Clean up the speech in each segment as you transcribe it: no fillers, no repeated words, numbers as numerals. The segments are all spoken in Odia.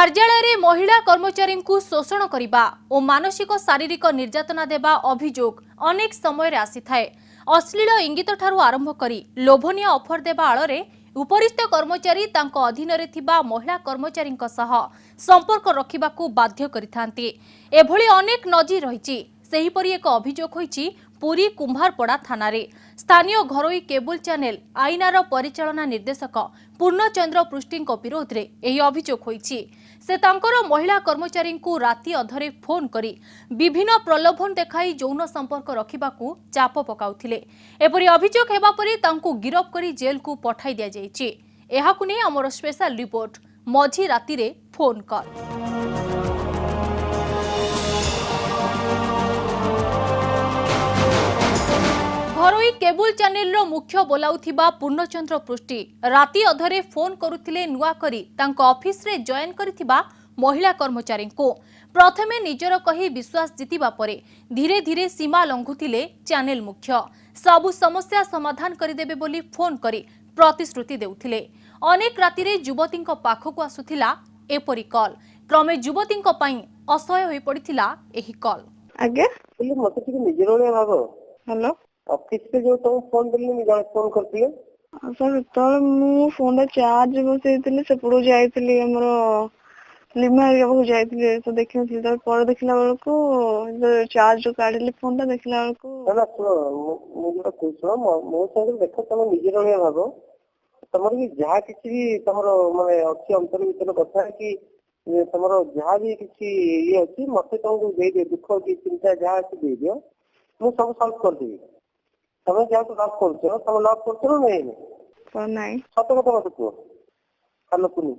कार्यालय महिला कर्मचारी को शोषण करने और मानसिक शारीरिक निर्यातना देवा अभियोग अनेक समय आसी थाए। अश्लील इंगित ठारू आरंभ करी लोभनीय ऑफर देवा आଳରେ उपरिस्थ कर्मचारी तांको अधीन रे थिबा महिला कर्मचारी सह संपर्क रखिबाकू बाध्य करिथांती। एभली अनेक नजीर रहिछि। सेहीपरि एक अभियोग होइछि पुरी कुंभारपड़ा थाना रे। स्थानीय घरोई केबल चैनल आईनार परिचालना निर्देशक पूर्णचंद्र पृष्टि विरोध रे एही अभियोग होइछि। से तांकर महिला कर्मचारी को राति अधरे फोन करी विभिन्न प्रलोभन देखाई यौन संपर्क रखिबाकू चाप पकाउथिले। एपरि अभियोग हेबा परे तांको गिरफ करी जेल को पठाई दिया जायछि। एहाकु नै हमर स्पेशल रिपोर्ट मझी राति रे फोन कॉल। घरोई केबल चैनल मुख्य बोलाउथिबा पूर्णचंद्र पृष्टि राति अधरे फोन करुथिले नुआ करी तांको ऑफिस रे जॉइन करिथिबा महिला कर्मचारी को प्रथमे निजर कही विश्वास जीतिबा परे धीरे धीरे सीमा लंघुथिले चैनल मुख्य। सबु समस्या समाधान करिदेबे बोली फोन करी प्रतिश्रुति देउथिले। अनेक राति रे युवतींको पाखकु आसुथिला एपरि कॉल। क्रमे युवतींको पई असह्य होई पड़िथिला एही कॉल। आगे मते ଟିକେ ନିଜର ଭାବ हेलो ऑफिस पे जो तुम फोन दिल्ली में जाने फोन करती है सर तो मु फोन चार्ज बसैतिली सेपड़ू जाइतिली हमरो लिमा एरिया को जाइतिली तो देखिनथि तो पर देखला बेलको चार्ज काढिली फोन ता देखला बेलको ना मु जो कहछो मो संग देखो तुम ନିଜର भाव तमर भी जहा किछि भी तमर माने अछि अंतर भीतर कथा कि तमर जहा भी किछि ये अछि मते तुमको दे दे दुख की चिंता जहा अछि दे दियो मु सब सॉल्व कर देबी। तमे क्या तो लॉक करछो तमे लॉक करछो नहीं पर नहीं सत कथा मत को हेलो पुनी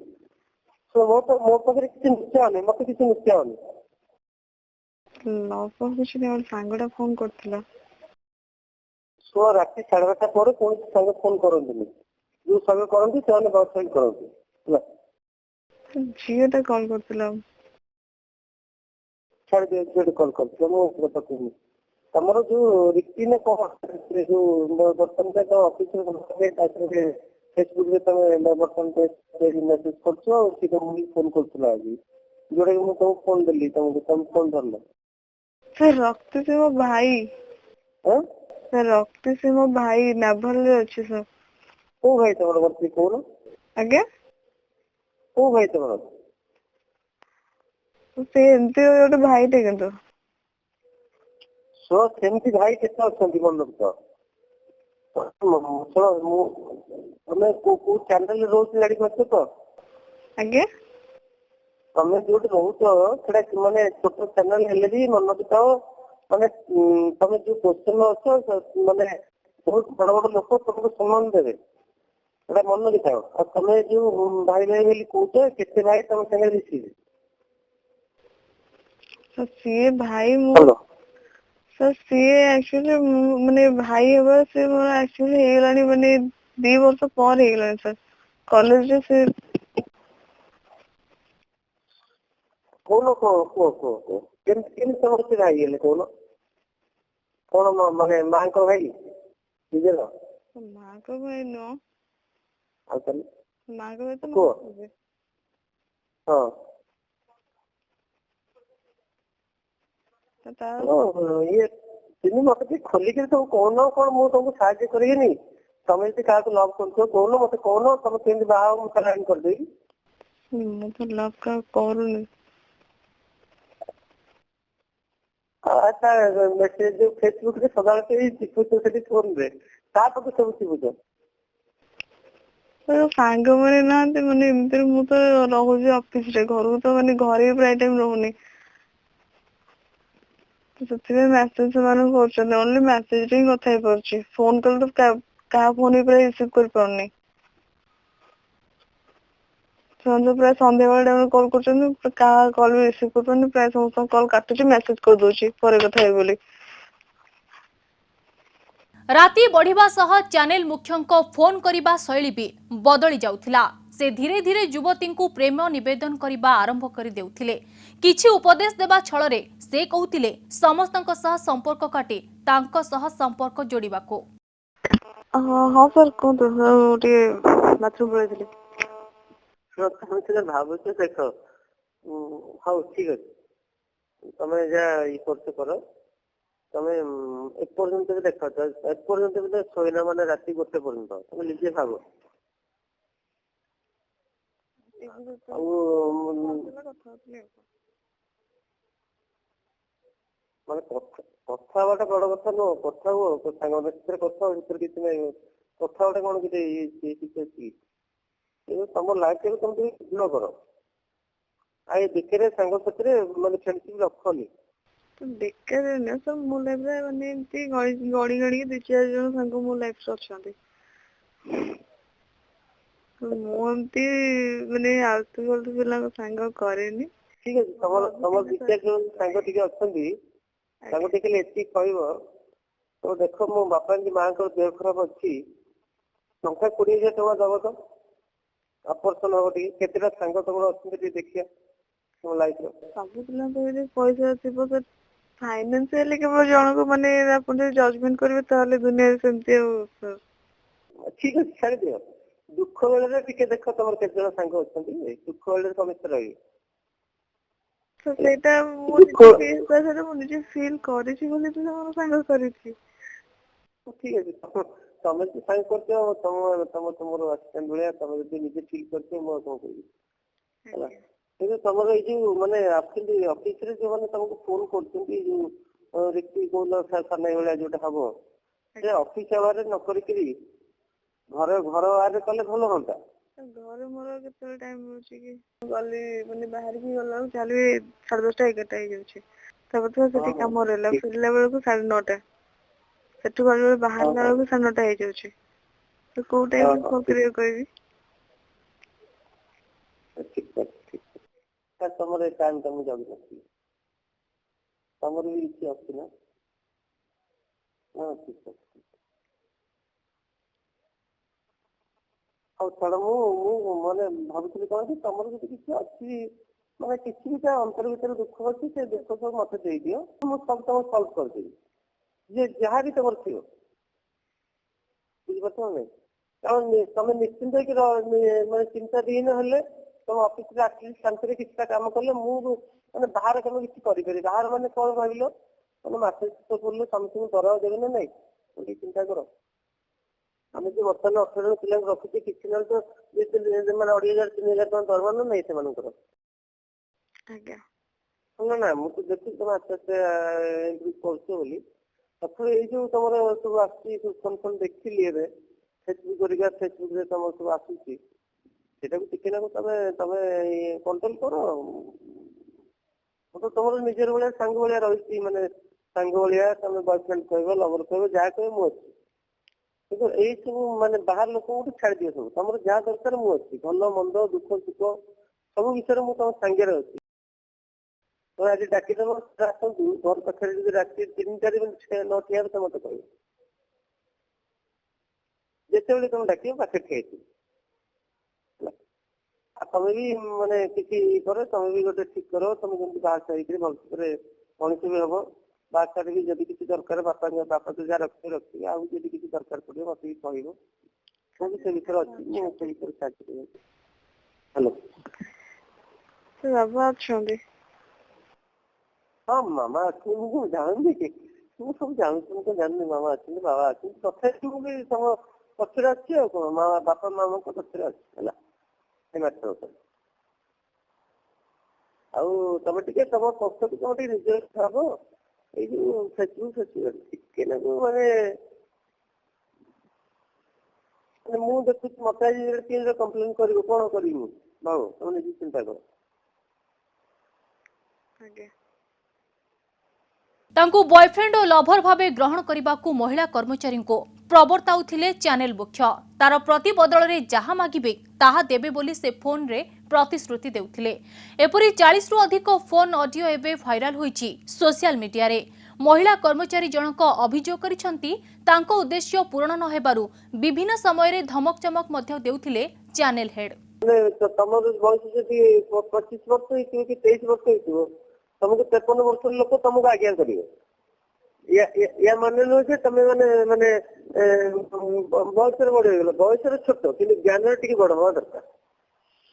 सो मो पाखरे किछि निश्चय नहीं मते किछि निश्चय नहीं लॉक कुछ नहीं और सांगडा फोन करथिला सो राति 12:30 पर कोन संग फोन करंदिनी जो संग करंदी सेने बात साइड करंदी ହେଲା जियो ता कॉल करथिला छाड़ दे जे कॉल करथिला मो पता कोनी तमरो जो रिक्ति ने को जो बर्तन का तो ऑफिस में ताकरे फेसबुक रे तमे बर्तन पे मैसेज करछो कि तो मुई फोन करथला आज जोड़े मु तो फोन देली तुम फोन धरलो सर रक्त से मो भाई हैं सर रक्त से मो भाई नाभल रे अछि सर को भाई तमरो वर्ती कोन आगे को भाई तमरो से एंते ओटे भाई टे किंतु सो सेमती भाई केते अछंती मन लगतो सो मु हमें को चैनल रोज लड़ी मत तो आगे तमे जो रहूतो सेटा माने छोटो चैनल हेले भी मन बिताओ माने तमे जो क्वेश्चन अछो माने बहुत बड़ बड़ लोक तुमको सम्मान देबे एटा मन बिताओ और तमे जो भाई भाई बोली कहतो केते भाई तम संगे दिसिबे तो सी भाई मु हेलो सर सी एक्चुअली माने भाई हेबा से मोर एक्चुअली हेलानी माने 2 वर्ष पर हेलानी सर कॉलेज रे से कोन को केन समस्या भाई हेले कोन माने मां को भाई बुझलो मां को भाई नो आ तने मां को तो को हां ये तिनी मते खोली के तो कोन कोन मु तुमको सहायता करिए नहीं तमे से का लव करछो कोन मते कोन तमे केन बाहा मु लाइन कर देई मु तो लव का करूनी अच्छा मैसेज जो फेसबुक रे सदा से चिपु तो सेठी फोन रे ता पके सब चिपु तो सांग माने नाते माने एमते मु तो रहउजी ऑफिस रे घर तो माने घरे प्राय टाइम रहउनी तो सत्य मैसेज माने करछन ओनली मैसेज रे कथा ही परछि फोन कर तो का फोन पे रिसीव कर पाउनी तो प्राय संध्या बेला टाइम कॉल करछन का कॉल भी रिसीव कर पाउनी प्राय समस्त कॉल काटुछि मैसेज कर दोछि परे कथा है बोली। राति बढ़िबा सह चैनल मुख्यंको फोन करिबा शैली भी बदली जाउथिला। से धीरे धीरे युवती को प्रेम निवेदन करने आरंभ कर देउथिले। किछि उपदेश देबा छଳରେ से कहउथिले समस्तक सह संपर्क काटी तांको सह संपर्क जोड़िबाको। हां सर कोन तो बाथरूम पळेथिले प्रथम से भाबुचे देखो ହଉ ଠିକ ଅଛି, ତମେ ଯାହା ଇ କରୁଛ କର। ତମେ ଏପର୍ଯ୍ୟନ୍ତ ବି ଦେଖ, ଏପର୍ଯ୍ୟନ୍ତ ବି ଶୋଇନା ମାନେ ରାତି 1 ପର୍ଯ୍ୟନ୍ତ, ତମେ ନିଜେ ଭାବ। ଆଉ ମାନେ କଥା ହବାଟା ବଡ କଥା ନୁହଁ, କଥା ହୁଅ ସାଙ୍ଗ ଭିତରେ, କଥା ହୁଅ, ଭିତରେ କିଛି ନାହିଁ। କଥା ଗୋଟେ କଣ କିଛି କିଛି ଅଛି କିନ୍ତୁ ତମ ଲାଇଫ ଟାକୁ ତମେ ଟିକେ ଇଗ୍ନୋର କର। ଆଉ ଏ ବେକାରିଆ ସାଙ୍ଗସାଥିରେ ମାନେ ଫ୍ରେଣ୍ଡସିପ ରଖନି। ବେକାର ନୁହେଁ ସବୁ ମୋ ଲାଇଫରେ ମାନେ ଏମିତି ଗଣି ଗଣିକି 2-4 ଜଣ ସାଙ୍ଗ ମୋ ଲାଇଫରେ ଅଛନ୍ତି। ମୁଁ ଏମିତି ମାନେ ଆଲତୁ ଫାଲତୁ ପିଲାଙ୍କ ସାଙ୍ଗ କରେନି। ଠିକ ଅଛି, ତମର 2-4 ଜଣ ସାଙ୍ଗ ଟିକେ ଅଛନ୍ତି, ତାଙ୍କୁ ଟିକେ ଏତିକି କହିବ ତ ଦେଖ ମୋ ବାପା କି ମାଙ୍କର ଦେହ ଖରାପ ଅଛି, ଟଙ୍କା 20,000 ଟଙ୍କା ଦବ ତ ଅପରେସନ ହବ। ଟିକେ କେତେଟା ସାଙ୍ଗ ତମର ଅଛନ୍ତି ଟିକେ ଦେଖିବା ତମ ଲାଇଫରେ। ସବୁ ପିଲାଙ୍କ ପାଖରେ ପଇସା ଥିବ, ଫାଇନାନ୍ସିଆଲି କେବଳ ଜଣକୁ ମାନେ ଆପଣ ଯଦି ଜଜମେଣ୍ଟ କରିବେ ତାହେଲେ ଦୁନିଆରେ ସେମିତି ଆଉ। ଠିକ ଅଛି, ଛାଡ଼ିଦିଅ। ଦୁଃଖ ବେଳରେ ଟିକେ ଦେଖ ତମର କେତେ ଜଣ ସାଙ୍ଗ ଅଛନ୍ତି, ଦୁଃଖ ବେଳରେ ସମସ୍ତେ ରହିବେ। ତ ସେଇଟା ମୁଁ ନିଜେ ଫିଲ୍ କରିଛି ବୋଲି ତ ମୋର ସାଙ୍ଗ କରିଛି। ଠିକ ଅଛି, ତମେ ଯଦି ସାଙ୍ଗ କରୁଛ ତମର ଆସିଷ୍ଟାଣ୍ଟ ଭଳିଆ, ତମେ ଯଦି ନିଜେ ଫିଲ୍ କରୁଛ ମୁଁ ଆଉ କଣ କହିବି ହେଲା। କିନ୍ତୁ ତମର ଏଇ ଯୋଉ ମାନେ ଆସୁଛନ୍ତି ଅଫିସରେ ଯୋଉମାନେ ତମକୁ ଫୋନ କରୁଛନ୍ତି, ଯୋଉ ରିକ୍ତି କହୁନ ସାନାଇ ଭଳିଆ ଯୋଉଟା ହବ, ସେ ଅଫିସ ଆୱାରରେ ନ କରିକିରି ଘର ଆରେ କଲେ ଭଲ ହୁଅନ୍ତା। ଘରେ ମୋର କେତେବେଳେ ଟାଇମ ମିଳୁଛି କି, ଗଲି ମାନେ ବାହାରିକି ଗଲା ବେଳକୁ ଚାଲିବି 10:30 11ଟା ହେଇଯାଉଛି। ତାପରେ ତ ସେଠି କାମ ରହିଲା, ଫେରିଲା ବେଳକୁ 9:30, ସେଠୁ ବାହାରିଲା ବେଳକୁ 9:30 ହେଇଯାଉଛି। ତ କୋଉ ଟାଇମ କଣ କରିବାକୁ କହିବି। ଠିକ ଅଛି, ତମର ଏ ଟାଇମ ଟା ମୁଁ ଜାଣିନଥିଲି, ତମର ବି କିଛି ଅଛି ନା। ହଁ ଠିକ ଅଛି। ଆଉ ଛାଡ, ମୁଁ ମାନେ ଭାବୁଥିଲି କଣ କି ତମର ଯଦି କିଛି ଅଛି ମାନେ କିଛି ବି ତା ଅନ୍ତର ଭିତରେ ଦୁଃଖ ଅଛି, ସେ ଦୁଃଖ ସବୁ ମତେ ଦେଇଦିଅ, ମୁଁ ସବୁ ତମ ସଲ୍ଭ କରିଦେବି, ଯେ ଯାହା ବି ତମର ଥିବ। ବୁଝିପାରୁଛ ନା ନାଇଁ? କାରଣ ତମେ ନିଶ୍ଚିନ୍ତ ହେଇକି ମାନେ ଚିନ୍ତା ଦିନ ହେଲେ ତମ ଅଫିସରେ ଆଟଲିଷ୍ଟ ଶାନ୍ତିରେ କିଛିଟା କାମ କଲେ, ମୁଁ ମାନେ ବାହାର କାମ କିଛି କରିପାରିବି। ବାହାର ମାନେ କଣ ଭାବିଲ, ମାନେ ମାସ ଶେଷ ପଡିଲେ ସମସ୍ତଙ୍କୁ ଦରମା ଦେବେ ନା ନାଇଁ, ଟିକେ ଚିନ୍ତା କର। ଆମେ ଯୋଉ ବର୍ତ୍ତମାନ 18 ଜଣ ପିଲାଙ୍କୁ ରଖୁଛେ, କିଛି ନହେଲେ ତ ମାନେ 2,500 3,000 ଟଙ୍କା ଦରମା ନା ନାଇଁ ସେମାନଙ୍କର। ନା ମୁଁ ତ ଦେଖୁଛି ତମେ ଆସ୍ତେ ଆସ୍ତେ ଇମ୍ପ୍ରୁଭ୍ କରୁଛ ବୋଲି। ତଥାପି ଏଇ ଯୋଉ ତମର ସବୁ ଆସୁଛି ଫୋନ ଦେଖିଥିଲି ଏବେ, ଫେସବୁକରେ ତମର ସବୁ ଆସୁଛି, ସେଟାକୁ ଟିକେ ନାକୁ ତମେ କଣ୍ଟ୍ରୋଲ କର। ତମର ନିଜର ଭଳିଆ ସାଙ୍ଗ ଭଳିଆ ରହିଛି, ମାନେ ସାଙ୍ଗ ଭଳିଆ ତମେ ବୟଫ୍ରେଣ୍ଡ କହିବ, ଲଭର କହିବ, ଯାହା କହିବ ମୁଁ ଅଛି। କିନ୍ତୁ ଏଇ ସବୁ ମାନେ ବାହାର ଲୋକଙ୍କୁ ଛାଡି ଦିଅ ସବୁ, ତମର ଯାହା ଦରକାର ମୁଁ ଅଛି, ଭଲ ମନ୍ଦ ଦୁଃଖ ସୁଖ ସବୁ ବିଷୟରେ ମୁଁ ତମ ସାଙ୍ଗରେ ଅଛି। ତମେ ଆଜି ଡାକିଦବ ଆସନ୍ତୁ, ଘର ପାଖରେ ଯଦି ରାତି 3-4 ମିନିଟ୍ ନ ଠିଆ ହେବ ତ ମତେ କହିବ, ଯେତେବେଳେ ତମେ ଡାକିବ ପାଖରେ ଠିଆ ହେଇଥିବ। ଆଉ ତମେ ବି ମାନେ କିଛି କର, ତମେ ବି ଗୋଟେ ଠିକ କର, ତମେ ଯେମିତି ବାହାସାହା ହେଇକିରି ଭବିଷ୍ୟତରେ ମଣିଷ ବି ହବ। ବାହାସାହା ବି ଯଦି କିଛି ଦରକାର ବାପା ତ ଯାହା ରଖିବେ, ଆଉ ଯଦି କିଛି ଦରକାର ପଡିବ ମତେ ବି କହିବ, ମୁଁ ବି ସେ ଭିତରେ ଅଛି, ମୁଁ ସେ ଭିତରେ ସାହାଯ୍ୟ କରିବି। ହ୍ୟାଲୋ, ବାବା ଅଛନ୍ତି? ହଁ ମାମା ଅଛନ୍ତି, ମୁଁ ଜାଣୁନି କି, ମୁଁ ସବୁ ଜାଣୁଛି, ମୁଁ ତ ଜାଣିନି ମାମା ଅଛନ୍ତି ବାବା ଅଛନ୍ତି, ତଥାପି ମୁଁ ବି ତମ ପଛରେ ଅଛି। ଆଉ କଣ, ବାପା ମାମାଙ୍କ ପଛରେ ଅଛି ହେଲା, ସେ ମାତ୍ର ଉପରେ। ଆଉ ତମେ ଟିକେ ତମ ପକ୍ଷକୁ ତମେ ଟିକେ ନିଜର ଭାବ। ଏଇ ଯୋଉ ଫେସବୁକ ଟିକେ ନାକୁ ମାନେ ମୁଁ ଦେଖୁଛି, ମତେ ଆଜି କିଏ କମ୍ପ୍ଲେନ କରିବ, କଣ କରିବି ମୁଁ ଭାବ, ତମେ ନିଜେ ଚିନ୍ତା କର। ତାଙ୍କୁ ବୟଫ୍ରେଣ୍ଡ ଓ ଲଭର ଭାବେ ଗ୍ରହଣ କରିବାକୁ ମହିଳା କର୍ମଚାରୀଙ୍କୁ ପ୍ରବର୍ତ୍ତାଉଥିଲେ ଚ୍ୟାନେଲ ମୁଖ୍ୟ। ତାର ପ୍ରତିବଦଳରେ ଯାହା ମାଗିବେ ତାହା ଦେବେ ବୋଲି ସେ ଫୋନରେ ପ୍ରତିଶ୍ରୁତି ଦେଉଥିଲେ। ଏପରି 40ରୁ ଅଧିକ ଫୋନ୍ ଅଡିଓ ଏବେ ଭାଇରାଲ ହୋଇଛି ସୋସିଆଲ ମିଡିଆରେ। ମହିଳା କର୍ମଚାରୀ ଜଣକ ଅଭିଯୋଗ କରିଛନ୍ତି, ତାଙ୍କ ଉଦ୍ଦେଶ୍ୟ ପୂରଣ ନ ହେବାରୁ ବିଭିନ୍ନ ସମୟରେ ଧମକ ଚମକ ମଧ୍ୟ ଦେଉଥିଲେ ଚ୍ୟାନେଲ ହେଡ୍। ତମର ବୟସ ଯଦି 25 ବର୍ଷ ହେଇଥିବ କି 23 ବର୍ଷ ହେଇଥିବ, ତମକୁ 53 ବର୍ଷର ଲୋକ ତମକୁ ଆଜ୍ଞା କରିବେ। ୟା ମାନେ ନୁହେଁ ଯେ ତମେ ମାନେ ବୟସରେ ବଡ ହେଇଗଲ, ବୟସରେ ଛୋଟ କିନ୍ତୁ ଜ୍ଞାନରେ ଟିକେ ବଡ ହବା ଦରକାର।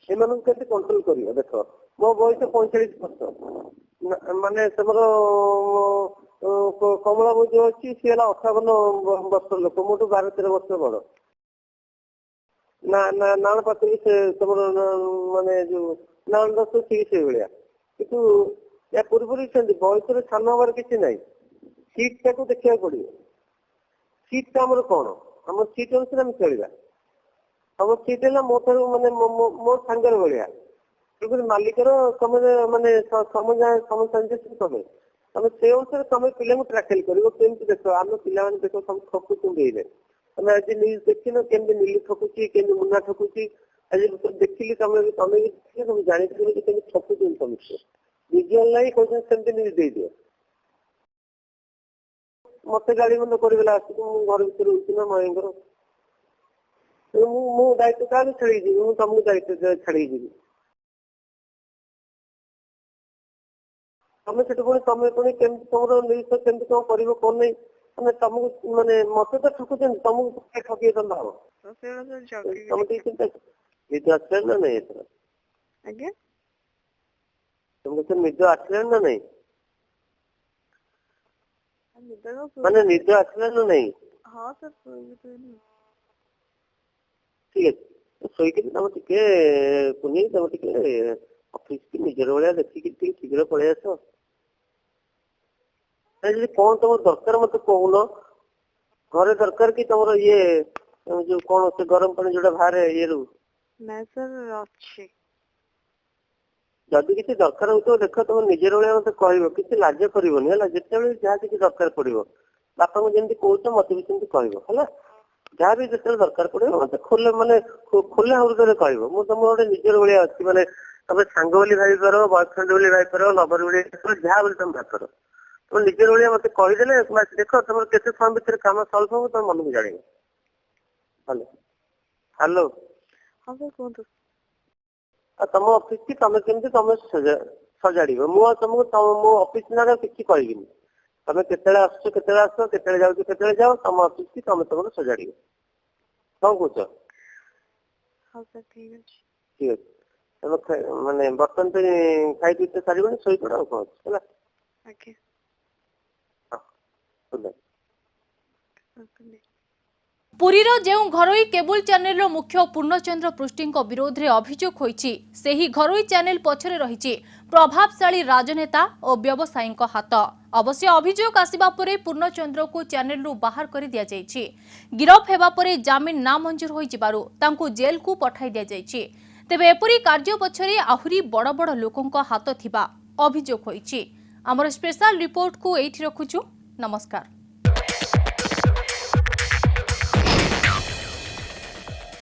ଏମାନଙ୍କୁ କେମିତି କଣ୍ଟ୍ରୋଲ କରିବ ଦେଖ। ମୋ ବୟସ 45 ବର୍ଷ। ମାନେ ତମର କମଳା ବୋଉ ଯୋଉ ଅଛି ସିଏ ହେଲା 58 ବର୍ଷର ଲୋକ, ମୋଠୁ 12-13 ବର୍ଷ ବଡ। ନାଳ ପାଖରେ ସେ ତମର ମାନେ ଯୋଉ ନାଳ ଦଶ ଠିକ ସେଇଭଳିଆ, କିନ୍ତୁ ୟା ପୂର୍ବରୁ ସେମିତି ବୟସରେ ସାନ ହବାର କିଛି ନାହିଁ। ସିଟ୍ ଟାକୁ ଦେଖିବାକୁ ପଡିବ। ସିଟ୍ ଟା ଆମର କଣ, ଆମର ସିଟ୍ ଅନୁସାରେ ଆମେ ଚଳିବା। ଆମ ସିଟ୍ ହେଲା ମୋ ଠାରୁ ମାନେ ମୋ ସାଙ୍ଗର ଭଳିଆ, ତେଣୁକରି ମାଲିକର ତମେ ମାନେ ତମେ ସେ ଅନୁସାରେ ତମେ ପିଲାଙ୍କୁ ଟ୍ରାକେଲ କରିବ। କେମିତି ଦେଖ ଆମ ପିଲାମାନେ ଦେଖ ସବୁ ଠକୁଛନ୍ତି ଏଇନେ। ତମେ ଆଜି ନ୍ୟୁଜ ଦେଖିନ କେମିତି ନିଲି ଠକୁଛି, କେମିତି ମୁନା ଠକୁଛି। ଆଜି ଦେଖିଲି ତମେ ବି ଦେଖିଲେ ତମେ ଜାଣିପାରିବ ଯେ କେମିତି ଠକୁଛନ୍ତି ସମସ୍ତେ। ଭିଜୁଆଲ ନାହିଁ କହୁଛନ୍ତି ସେମିତି ନ୍ୟୁଜ ଦେଇଦିଅ। ମତେ ଗାଳି ମନ୍ଦ କରିଦେଲା ଆସିକି, ମୁଁ ଘର ଭିତରେ ରହୁଛି ନା ମାଇଙ୍କର, ମୁଁ ଦାୟିତ୍ୱ କାହାକୁ ଛାଡିକି ଯିବି? ମୁଁ ତମକୁ ଦାୟିତ୍ୱ ଛାଡିକି ଯିବି? ତମେ ସେଠୁ ତମେ କେମିତି ତମର ନ୍ୟୁଜ କେମିତି କଣ କରିବ କଣ ନାହିଁ, ମାନେ ତମକୁ ମାନେ ମତେ ତ ଠକୁଛନ୍ତି, ତମକୁ ଠକିଏ ଦଣ୍ଡ ହବ। ତମେ ଟିକେ ଚିନ୍ତା ନିଜ ଆସିଲାଣି ନା ନାଇଁ ଏଥର? ଆଜ୍ଞା ତମକୁ ତ ନିଜ ଆସିଲାଣି ନା ନାଇଁ? ମାନେ ନିଜ ଆସିଲାଣି ନା ନାଇଁ? ହଁ ସାର୍ ଠିକ ଅଛି, ଶୋଇକି ତମେ ଟିକେ ପୁନି ତମେ ଟିକେ ଅଫିସ କି ନିଜର ଭଳିଆ ଦେଖିକି ଟିକେ ଶୀଘ୍ର ପଳେଇ ଆସ। ଯଦି କଣ ତମର ଦରକାର ମତେ କହୁନ। ଘରେ ଦରକାର କି ତମର ଇଏ ଯୋଉ କଣ ସେ ଗରମ ପାଣି ଯୋଉଟା ବାହାରେ ଇଏରୁ? ନାଇଁ ସାର୍ ଅଛି। ଯଦି କିଛି ଦରକାର ହଉଥିବ ଦେଖ ତମେ ନିଜର ଭଳିଆ ମତେ କହିବ, କିଛି ଲାଜ କରିବନି ହେଲା। ଯେତେବେଳେ ଯାହା କିଛି ଦରକାର ପଡିବ ବାପାଙ୍କୁ ଯେମିତି କହୁଛ ମତେ ବି ସେମିତି କହିବ ହେଲା। ଯାହା ବି ଯେତେବେଳେ ଦରକାର ପଡିବ ମତେ ଖୋଲା ହୃଦୟରେ କହିବ। ମୁଁ ତମର ଗୋଟେ ନିଜର ଭଳିଆ ଅଛି, ମାନେ ତମେ ସାଙ୍ଗ ବୋଲି ଭାବିପାର, ବୟଫ୍ରେଣ୍ଡ ବୋଲି ଭାବିପାର, ଲଭର ବୋଲି ଭାବିପାର, ଯାହା ବୋଲି ତମେ ଭାବିପାର। ତମେ ନିଜର ଭଳିଆ ମତେ କହିଦେଲେ ଦେଖ ତମର କେତେ ସମୟ ଭିତରେ କାମ ସଲ୍ଭ ହବ ତମ ମନକୁ ଜାଣିବ। ହ୍ୟାଲୋ ହ୍ୟାଲୋ ହଁ ସାର୍ କୁହନ୍ତୁ। ଆଉ ତମ ଅଫିସ କି ତମେ କେମିତି ତମେ ସଜାଡିବ। ମୁଁ ଆଉ ତମକୁ ମୋ ଅଫିସ ନାଁ କିଛି କହିବିନି। ତମେ କେତେବେଳେ ଆସୁଛ କେତେବେଳେ ଆସ, କେତେବେଳେ ଯାଉଛ କେତେବେଳେ ଯାଅ, ତମ ଅଫିସ କି ତମେ ତମର ସଜାଡିବ। କଣ କହୁଛ? ହଉ ସାର୍ ଠିକ ଅଛି। ଠିକ ଅଛି, ତମେ ମାନେ ବର୍ତ୍ତମାନ ପାଇଁ ଖାଇ ପିଇ ସାରିବନି, ଶୋଇପଡ ଆଉ କଣ ଅଛି ହେଲା। ଆଜ୍ଞା ଗୁଡ୍ ନାଇଟ୍। ପୁରୀର ଯେଉଁ ଘରୋଇ କେବୁଲ ଚ୍ୟାନେଲର ମୁଖ୍ୟ ପୂର୍ଣ୍ଣଚନ୍ଦ୍ର ପୃଷ୍ଟିଙ୍କ ବିରୋଧରେ ଅଭିଯୋଗ ହୋଇଛି, ସେହି ଘରୋଇ ଚ୍ୟାନେଲ ପଛରେ ରହିଛି ପ୍ରଭାବଶାଳୀ ରାଜନେତା ଓ ବ୍ୟବସାୟୀଙ୍କ ହାତ। ଅବଶ୍ୟ ଅଭିଯୋଗ ଆସିବା ପରେ ପୂର୍ଣ୍ଣଚନ୍ଦ୍ରକୁ ଚ୍ୟାନେଲରୁ ବାହାର କରି ଦିଆଯାଇଛି। ଗିରଫ ହେବା ପରେ ଜାମିନ ନାମଞ୍ଜୁର ହୋଇଯିବାରୁ ତାଙ୍କୁ ଜେଲକୁ ପଠାଇ ଦିଆଯାଇଛି। ତେବେ ଏପରି କାର୍ଯ୍ୟ ପଛରେ ଆହୁରି ବଡ଼ ବଡ଼ ଲୋକଙ୍କ ହାତ ଥିବା ଅଭିଯୋଗ ହୋଇଛି। ଆମର ସ୍ପେଶାଲ ରିପୋର୍ଟକୁ ଏଇଠି ରଖୁଛୁ। ନମସ୍କାର।